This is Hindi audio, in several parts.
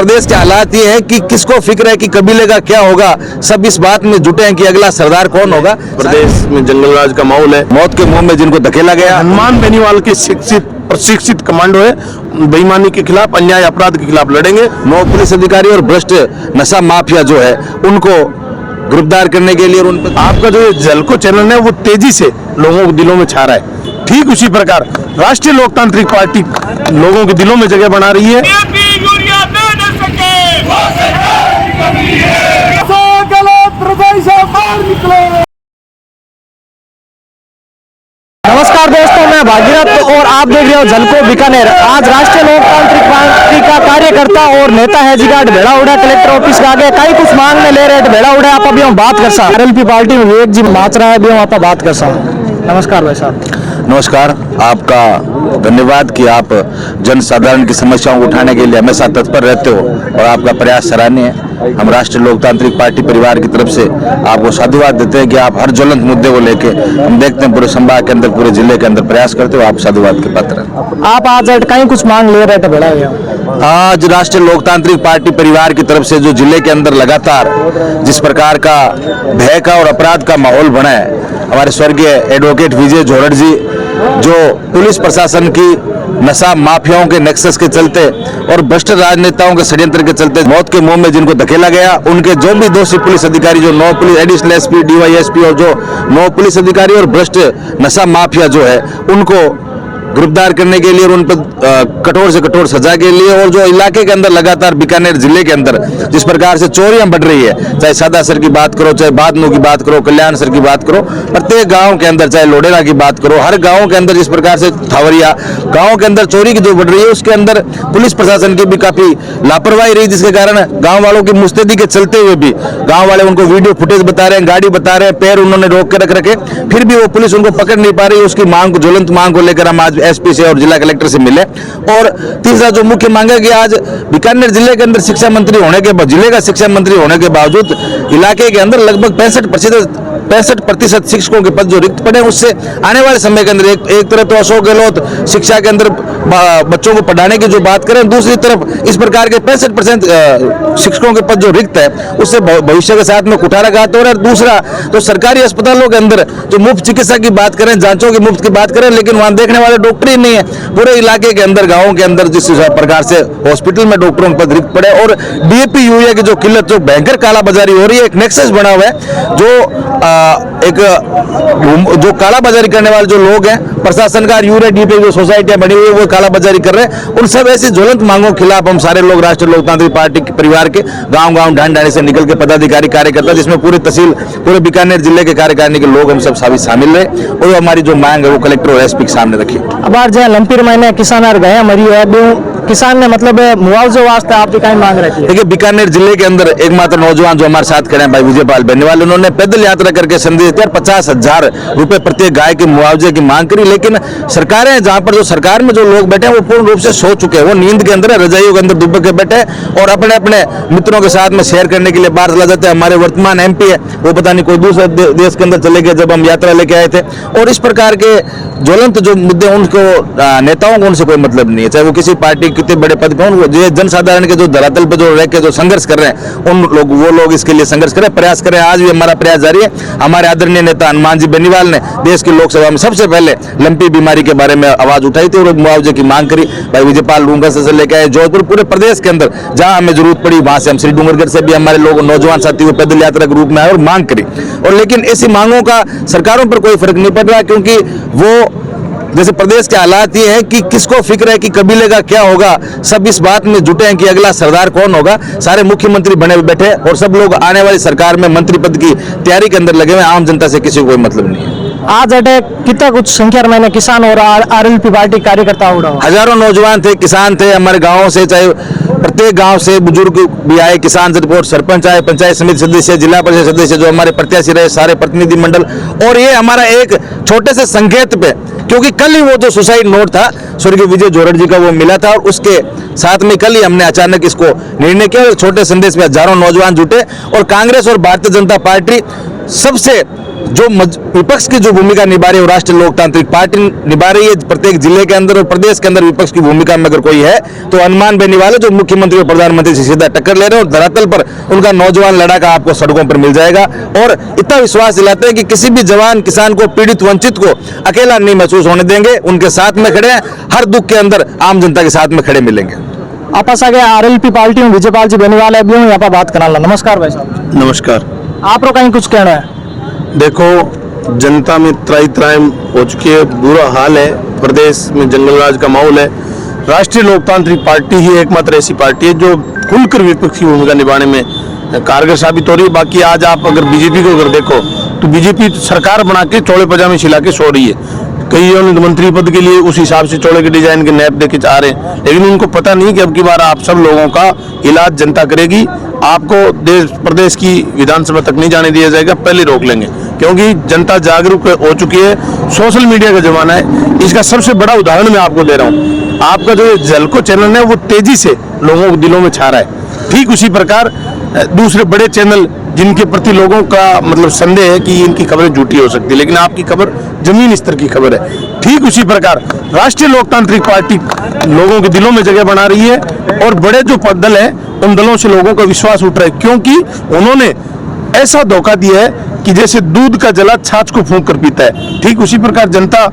प्रदेश के हालात ये है कि किसको फिक्र है कि कबीले का क्या होगा, सब इस बात में जुटे हैं कि अगला सरदार कौन होगा। प्रदेश में जंगल राज का माहौल है। मौत के मुंह में जिनको धकेला गया, हनुमान बेनीवाल के प्रशिक्षित कमांडो है, बेईमानी के खिलाफ, अन्याय अपराध के खिलाफ लड़ेंगे। 9 पुलिस अधिकारी और भ्रष्ट नशा माफिया जो है उनको गिरफ्तार करने के लिए और उन पर आपका जो झलको चैनल है वो तेजी से लोगों के दिलों में छा रहा है। ठीक उसी प्रकार राष्ट्रीय लोकतांत्रिक पार्टी लोगों के दिलों में जगह बना रही है। नमस्कार दोस्तों, मैं भागीरथ और आप देख रहे हो झलको बीकानेर। आज राष्ट्रीय लोकतांत्रिक पार्टी का कार्यकर्ता और नेता है जिगाट भेड़ा उड़ा कलेक्टर ऑफिस के आगे कई कुछ मांगने ले रहे थे। भेड़ा उड़ा आप अभी हम बात कर सा आरएलपी पार्टी में विवेक जी माच रहा है, अभी हम आप बात कर सा। नमस्कार भाई साहब। नमस्कार, आपका धन्यवाद कि आप जन साधारण की समस्याओं को उठाने के लिए हमेशा तत्पर रहते हो और आपका प्रयास सराहनीय है। हम राष्ट्रीय लोकतांत्रिक पार्टी परिवार की तरफ से आपको साधुवाद देते हैं कि आप हर ज्वलंत मुद्दे को लेके हम देखते हैं पूरे संभाग के अंदर, पूरे जिले के अंदर प्रयास करते हो। आप साधुवाद के पात्र हैं। आप आज कहीं कुछ मांग ले रहे थे भेड़ा भैया? आज राष्ट्रीय लोकतांत्रिक पार्टी परिवार की तरफ से जो जिले के अंदर लगातार जिस प्रकार का भय का और अपराध का माहौल बना है, हमारे स्वर्गीय एडवोकेट विजय जोहड़ जी जो पुलिस प्रशासन की नशा माफियाओं के नेक्सस के चलते और भ्रष्ट राजनेताओं के षड्यंत्र के चलते मौत के मुंह में जिनको धकेला गया, उनके जो भी दोषी पुलिस अधिकारी जो 9 पुलिस एडिशनल एसपी, डीवाईएसपी और जो 9 पुलिस अधिकारी और भ्रष्ट नशा माफिया जो है उनको गिरफ्तार करने के लिए और उन पर कठोर से कठोर सजा के लिए, और जो इलाके के अंदर लगातार बीकानेर जिले के अंदर जिस प्रकार से चोरियां बढ़ रही है, चाहे सादा सर की बात करो, चाहे बादनू की बात करो, कल्याण सर की बात करो, प्रत्येक गांव के अंदर, चाहे लोडेरा की बात करो, हर गांव के अंदर जिस प्रकार से थावरिया गांव के अंदर चोरी की जो बढ़ रही है, उसके अंदर पुलिस प्रशासन की भी काफी लापरवाही रही, जिसके कारण गाँव वालों की मुस्तैदी के चलते हुए भी गाँव वाले उनको वीडियो फुटेज बता रहे हैं, गाड़ी बता रहे हैं, पैर उन्होंने रोक के रख रखे, फिर भी वो पुलिस उनको पकड़ नहीं पा रही। उसकी मांग को, ज्वलंत मांग को लेकर हम आज एसपी से और जिला कलेक्टर से मिले। और तीसरा जो मुख्य मांग है कि आज बीकानेर जिले के अंदर शिक्षा मंत्री होने के बाद, जिले का शिक्षा मंत्री होने के बावजूद इलाके के अंदर लगभग 65% शिक्षकों के पद जो रिक्त पड़े, उससे आने वाले समय के अंदर एक तरफ तो अशोक गहलोत शिक्षा के अंदर बच्चों को पढ़ाने की जो बात करें, दूसरी तरफ इस प्रकार के 65% शिक्षकों के पद जो रिक्त है उससे भविष्य के साथ में कुठाराघात हो रहा है। दूसरा तो सरकारी अस्पतालों के अंदर जो मुफ्त चिकित्सा की बात करें, जांचों की मुफ्त की बात करें, लेकिन वहां देखने वाले डॉक्टर ही नहीं है। पूरे इलाके के अंदर, गाँव के अंदर जिस प्रकार से हॉस्पिटल में डॉक्टरों के पद रिक्त पड़े और डीएपी यूरिया की जो किल्लत, जो भयंकर कालाबाजारी हो रही है, एक नेक्सस बना हुआ है जो कालाबाजारी करने वाले जो लोग हैं, प्रशासन का यूरिया डीएपी जो सोसाइटियां बनी हुई है वो कालाबाजारी कर रहे हैं। उन सब ऐसी ज्वलंत मांगों के खिलाफ हम सारे लोग राष्ट्रीय लोकतांत्रिक पार्टी के परिवार के गांव-गांव, ढांढ-ढांडी से निकल के पदाधिकारी, कार्यकर्ता, जिसमें पूरी तहसील, पूरे बीकानेर जिले के कार्यकारिणी के लोग हम सब शामिल रहे और हमारी जो मांग है वो कलेक्टर और एसपी के सामने रखी। अब आज लंपीर महीने किसान गए मरी है, किसान ने मतलब मुआवजे वास्ते आपकी कहीं मांग रखी है? देखिए, बीकानेर जिले के अंदर एकमात्र नौजवान जो हमारे साथ खड़े हैं भाई विजयपाल बेनीवाल, उन्होंने पैदल यात्रा करके संदेश दिया, 50,000 रुपए प्रत्येक गाय के मुआवजे की मांग करी। लेकिन सरकारें, जहां पर जो सरकार में जो लोग बैठे हैं वो पूर्ण रूप से सो चुके हैं, वो नींद के अंदर, रजाइयों के अंदर दुबक के बैठे और अपने अपने मित्रों के साथ में शेयर करने के लिए बाहर चला जाते हैं। हमारे वर्तमान एमपी है वो पता नहीं कोई दूसरे देश के अंदर चले गए जब हम यात्रा लेके आए थे। और इस प्रकार के ज्वलंत जो मुद्दे, उनको नेताओं को उनसे कोई मतलब नहीं है, चाहे वो किसी पार्टी कितने बड़े पद पे, जन साधारण के जो धरातल पे जो रह के जो संघर्ष कर रहे हैं, वो लोग इसके लिए संघर्ष करें, प्रयास करें। आज भी हमारा प्रयास जारी है। हमारे आदरणीय नेता हनुमान जी बेनीवाल ने देश की लोकसभा में सबसे पहले लंपी बीमारी के बारे में आवाज उठाई थी और मुआवजे की मांग करी। भाई विजयपाल डूंगर से लेकर आए जोधपुर, पूरे प्रदेश के अंदर जहां हमें जरूरत पड़ी वहां से हम श्री डूंगरगढ़ से भी हमारे लोग, नौजवान साथी को पैदल यात्रा के रूप में आए और मांग करी। और लेकिन ऐसी मांगों का सरकारों पर कोई फर्क नहीं पड़ रहा, क्योंकि वो जैसे प्रदेश के हालात ये है कि किसको फिक्र है कि कबीले का क्या होगा, सब इस बात में जुटे हैं कि अगला सरदार कौन होगा। सारे मुख्यमंत्री बने बैठे और सब लोग आने वाली सरकार में मंत्री पद की तैयारी के अंदर लगे हुए। आम जनता से किसी को कोई मतलब नहीं है। आज कितना कुछ संख्या में किसान और आरएलपी पार्टी कार्यकर्ता उड़ा, हजारों नौजवान थे, किसान थे हमारे गाँव से, चाहे प्रत्येक गांव से बुजुर्ग भी आए, किसान से रिपोर्ट, सरपंच आए, पंचायत समिति सदस्य, जिला परिषद सदस्य, जो हमारे प्रत्याशी रहे, सारे प्रतिनिधि मंडल। और ये हमारा एक छोटे से संकेत पे, क्योंकि कल ही वो जो सुसाइड नोट था स्वर्गीय विजय जोरड़ जी का वो मिला था, और उसके साथ में कल ही हमने अचानक इसको निर्णय किया और छोटे संदेश में हजारों नौजवान जुटे। और कांग्रेस और भारतीय जनता पार्टी सबसे जो विपक्ष की जो भूमिका निभा रही है, राष्ट्रीय लोकतांत्रिक पार्टी निभा रही है। प्रत्येक जिले के अंदर और प्रदेश के अंदर विपक्ष की भूमिका में अगर कोई है तो हनुमान बेनीवाल जो मुख्यमंत्री और प्रधानमंत्री से सीधा टक्कर ले रहे हैं, और धरातल पर उनका नौजवान लड़ाका आपको सड़कों पर मिल जाएगा। और इतना विश्वास दिलाते हैं कि किसी भी जवान किसान को, पीड़ित वंचित को अकेला नहीं महसूस होने देंगे, उनके साथ में खड़े हैं, हर दुख के अंदर आम जनता के साथ में खड़े मिलेंगे। आपस आगे आरएलपी पार्टी में विजयपाल जी बेनीवाल है, यहाँ पर बात कराना। नमस्कार भाई साहब। नमस्कार। आप लोग कहीं कुछ कहना है? देखो, जनता में त्राई हो चुकी है, बुरा हाल है, प्रदेश में जंगलराज का माहौल है। राष्ट्रीय लोकतांत्रिक पार्टी ही एकमात्र ऐसी पार्टी है जो खुलकर विपक्ष की भूमिका निभाने में कारगर साबित हो रही है। बाकी आज आप अगर बीजेपी को अगर देखो तो बीजेपी सरकार बना के चौड़े पजामे सिला के सो रही है। कई मंत्री पद के लिए उस हिसाब से चौड़े के डिजाइन के नैप देके चाह रहे हैं, लेकिन उनको पता नहीं कि अब की बार आप सब लोगों का इलाज जनता करेगी। आपको देश प्रदेश की विधानसभा तक नहीं जाने दिया जाएगा, पहले रोक लेंगे, क्योंकि जनता जागरूक हो चुकी है। सोशल मीडिया का जमाना है, इसका सबसे बड़ा उदाहरण मैं आपको दे रहा हूँ। आपका जो झलको चैनल है वो तेजी से लोगों के दिलों में छा रहा है। ठीक उसी प्रकार दूसरे बड़े चैनल जिनके प्रति लोगों का मतलब संदेह है कि इनकी खबरें झूठी हो सकती है, लेकिन आपकी खबर जमीन स्तर की खबर है। ठीक उसी प्रकार राष्ट्रीय लोकतांत्रिक पार्टी लोगों के दिलों में जगह बना रही है, और बड़े जो दल है उन दलों से लोगों का विश्वास उठ रहा है, क्योंकि उन्होंने ऐसा धोखा दिया है कि जैसे दूध का जला छाछ को फूंक कर पीता है। ठीक उसी प्रकार जनता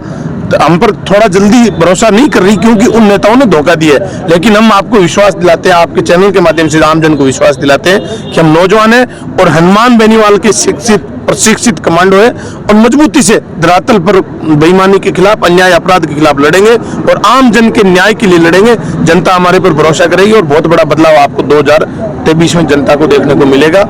हम पर थोड़ा जल्दी भरोसा नहीं कर रही, क्योंकि उन नेताओं ने धोखा दिया है। लेकिन हम आपको विश्वास दिलाते हैं, आपके चैनल के माध्यम से आमजन को विश्वास दिलाते हैं कि हम नौजवान हैं और हनुमान बेनीवाल के प्रशिक्षित कमांडो है, और मजबूती से धरातल पर बेईमानी के खिलाफ, अन्याय अपराध के खिलाफ लड़ेंगे और आम जन के न्याय के लिए लड़ेंगे। जनता हमारे पर भरोसा करेगी और बहुत बड़ा बदलाव आपको 2023 में जनता को देखने को मिलेगा।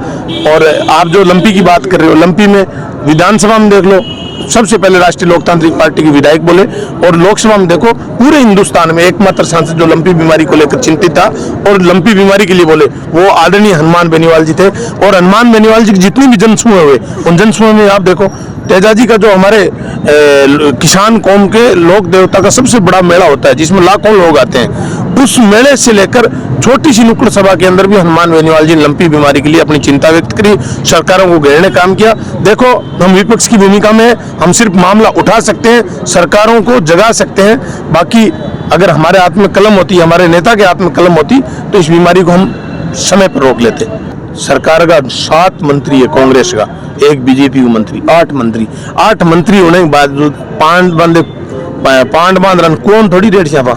और आप जो लंपी की बात कर रहे हो, लंपी में विधानसभा में देख लो, सबसे पहले राष्ट्रीय लोकतांत्रिक पार्टी के विधायक बोले, और लोकसभा में देखो पूरे हिंदुस्तान में एकमात्र सांसद जो लंपी बीमारी को लेकर चिंतित था और लंपी बीमारी के लिए बोले, वो आदरणीय हनुमान बेनीवाल जी थे। और हनुमान बेनीवाल जी की जितनी भी जनसमूह हुए, उन जनसमूह में आप देखो तेजाजी का जो हमारे किसान कौम के लोक देवता का सबसे बड़ा मेला होता है, जिसमें लाखों लोग आते हैं। उस मेले से लेकर छोटी सी नुक्कड़ सभा के अंदर भी हनुमान बेनीवाल जी ने लंपी बीमारी के लिए अपनी चिंता व्यक्त करी, सरकारों को घेरने काम किया। देखो, हम विपक्ष की भूमिका में हम सिर्फ मामला उठा सकते हैं, सरकारों को जगा सकते हैं। बाकी अगर हमारे हाथ में कलम होती, हमारे नेता के हाथ में कलम होती, तो इस बीमारी को हम समय पर रोक लेते। सरकार का 7 मंत्री है कांग्रेस का, एक बीजेपी का मंत्री, 8 मंत्री। 8 मंत्री होने के बाद पांड बांध रन कौन थोड़ी रेट छापा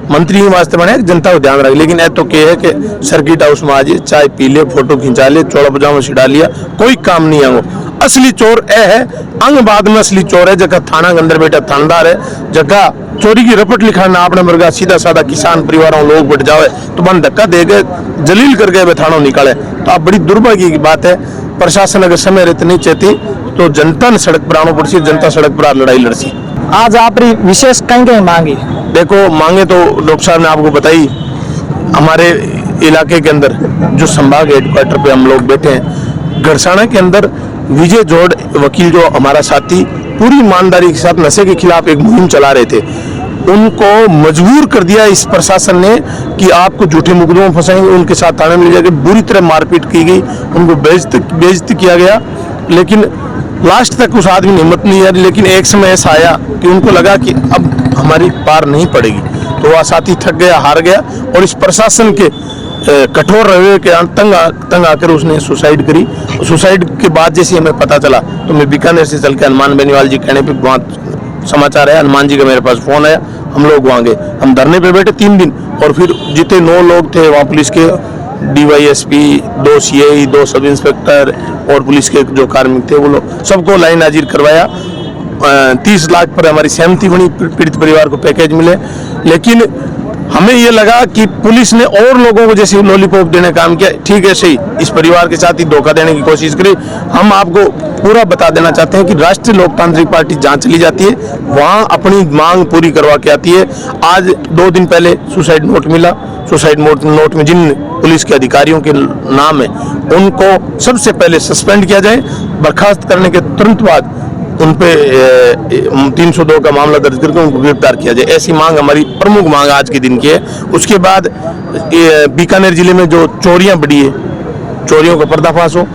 मंत्री के वास्ते बने, जनता को ध्यान रखे। लेकिन तो क्या है कि सर्किट हाउस में आ जाए, चाय पी ले, फोटो खिंचा ले, चौड़ा पजामा छिड़ा लिया, कोई काम नहीं है। असली चोर है अंग बाद में असली चोर है, जगह थाना के अंदर बैठा थानेदार है, जगह चोरी की रपट लिखाना आपने मरगा सीधा साधा किसान परिवारों लोग बैठ जावे तो बन धक्का दे गए, जलील करके वे थानों निकाले। तो आप बड़ी दुर्भाग्य की बात है। प्रशासन अगर समय रहते नहीं चाहती तो जनता ने सड़क पर आना पड़ती, जनता सड़क पर लड़ाई लड़सी। आज आप विशेष कहीं मांगी? देखो, मांगे तो डॉक्टर साहब ने आपको बताई। हमारे इलाके के अंदर जो संभाग हेडक्वार्टर पे हम लोग बैठे हैं, गड़साना के अंदर विजय जोड़ वकील जो हमारा साथी पूरी ईमानदारी के साथ नशे के खिलाफ एक मुहिम चला रहे थे, उनको मजबूर कर दिया इस प्रशासन ने कि आपको झूठे मुकदमों में फंसाएंगे। उनके साथ थाने में ले जाकर बुरी तरह मारपीट की गई, उनको बेइज्जती किया गया। लेकिन लास्ट तक उस आदमी ने हिम्मत नहीं है। लेकिन एक समय ऐसा आया कि उनको लगा कि अब हमारी पार नहीं पड़ेगी, तो वह साथी थक गया, हार गया, और इस प्रशासन के कठोर रवैये के तंग आकर उसने सुसाइड करी। सुसाइड के बाद जैसे हमें पता चला तो मैं बीकानेर से चल के हनुमान बेनीवाल जी कहने पे वहाँ समाचार है, हनुमान जी का मेरे पास फोन आया, हम लोग वहाँ गए। हम धरने पे बैठे 3 दिन, और फिर जितने 9 लोग थे वहाँ पुलिस के DYSP, 2 CI, 2 सब इंस्पेक्टर और पुलिस के जो कार्मिक थे वो लोग सबको लाइन हाजिर करवाया। 30 लाख पर हमारी सहमति बनी, पीड़ित परिवार को पैकेज मिले। लेकिन हमें ये लगा कि पुलिस ने और लोगों को जैसे लॉलीपॉप देने का काम किया, ठीक है सही, इस परिवार के साथ ही धोखा देने की कोशिश करी। हम आपको पूरा बता देना चाहते हैं कि राष्ट्रीय लोकतांत्रिक पार्टी जहाँ चली जाती है वहाँ अपनी मांग पूरी करवा के आती है। आज 2 दिन पहले सुसाइड नोट मिला। सुसाइड नोट में जिन पुलिस के अधिकारियों के नाम है उनको सबसे पहले सस्पेंड किया जाए, बर्खास्त करने के तुरंत बाद उन पे 302 का मामला दर्ज करके उनको गिरफ्तार किया जाए। ऐसी मांग हमारी प्रमुख मांग आज के दिन की है। उसके बाद बीकानेर जिले में जो चोरियां बढ़ी है, चोरियों का पर्दाफाश हो,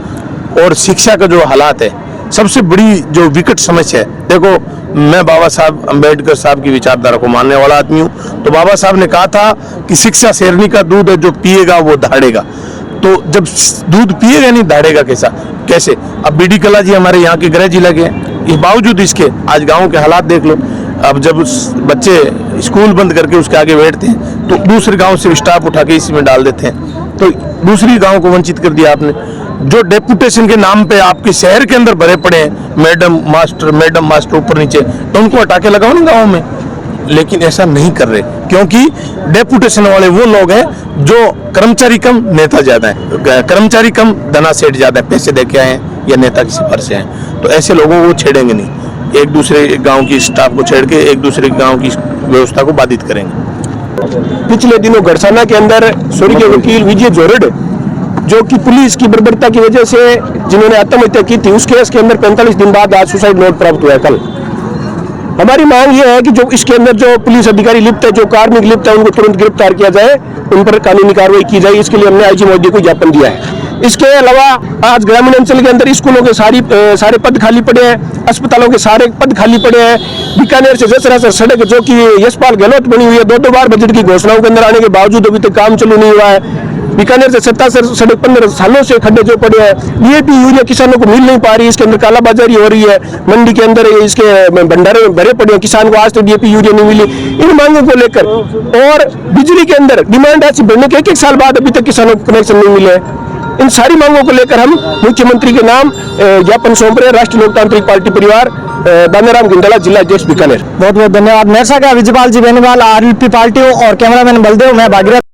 और शिक्षा का जो हालात है, सबसे बड़ी जो विकट समस्या है। देखो, मैं बाबा साहब अम्बेडकर साहब की विचारधारा को मानने वाला आदमी हूँ। तो बाबा साहब ने कहा था कि शिक्षा शेरनी का दूध है, जो पिएगा वो दहाड़ेगा। तो जब दूध पिएगा नहीं, दहाड़ेगा कैसे? अब बीडी कला जी हमारे यहाँ के गृह जिला के हैं, इस बावजूद इसके आज गाँव के हालात देख लो। अब जब बच्चे स्कूल बंद करके उसके आगे बैठते हैं तो दूसरे गांव से स्टाफ उठा के इसी में डाल देते हैं, तो दूसरी गांव को वंचित कर दिया आपने। जो डेपुटेशन के नाम पे आपके शहर के अंदर भरे पड़े हैं, मैडम मास्टर ऊपर नीचे, तो उनको हटा के लगाओ ना गाँव में। लेकिन ऐसा नहीं कर रहे, क्योंकि डेपुटेशन वाले वो लोग हैं जो कर्मचारी कम नेता ज्यादा है, कर्मचारी कम धना सेठ ज्यादा है, पैसे दे के आए हैं या नेता की सिफारिश से हैं। तो ऐसे लोगों को छेड़ेंगे नहीं, एक दूसरे गांव की स्टाफ को छेड़ के एक दूसरे गांव की व्यवस्था को बाधित करेंगे। पिछले दिनों गड़साना के अंदर स्वर्गीय वकील विजय जोरड़, जो कि पुलिस की बर्बरता की वजह से जिन्होंने आत्महत्या की थी, उस केस के अंदर 45 दिन बाद आज सुसाइड नोट प्राप्त हुआ है। कल हमारी मांग ये है कि जो इसके अंदर जो पुलिस अधिकारी लिप्त है, जो कार्मिक लिप्त है, उनको तुरंत गिरफ्तार किया जाए, उन पर कानूनी कार्रवाई की जाए। इसके लिए हमने आईजी महोदय को ज्ञापन दिया है। इसके अलावा आज ग्रामीण अंचल के अंदर स्कूलों के सारे पद खाली पड़े हैं, अस्पतालों के सारे पद खाली पड़े हैं। बीकानेर से जसरासर सड़क जो कि यशपाल गहलोत बनी हुई है, 2 बार बजट की घोषणाओं के अंदर आने के बावजूद अभी तक काम चालू नहीं हुआ है। बीकानेर से 77 सड़क 15 सालों से खड्डे जो पड़े हैं, डीएपी यूरिया किसानों को मिल नहीं पा रही, इसके अंदर कालाबाजारी हो रही है। मंडी के अंदर इसके भंडारे भरे पड़े हैं, किसान को आज तक डीएपी यूरिया नहीं मिली। इन मांगों को लेकर और बिजली के अंदर डिमांड राशि बढ़ने के 1 साल बाद अभी तक किसानों को कनेक्शन नहीं मिले। इन सारी मांगों को लेकर हम मुख्यमंत्री के नाम ज्ञापन सौंप रहे हैं। राष्ट्रीय लोकतांत्रिक पार्टी परिवार, दानाराम गुंदला, जिला अध्यक्ष बीकानेर। बहुत बहुत धन्यवाद। मेरसा का विजयपाल जी बेनीवाल, आरएलपी पार्टी और कैमरामैन बलदेव, मैं भागीरथ।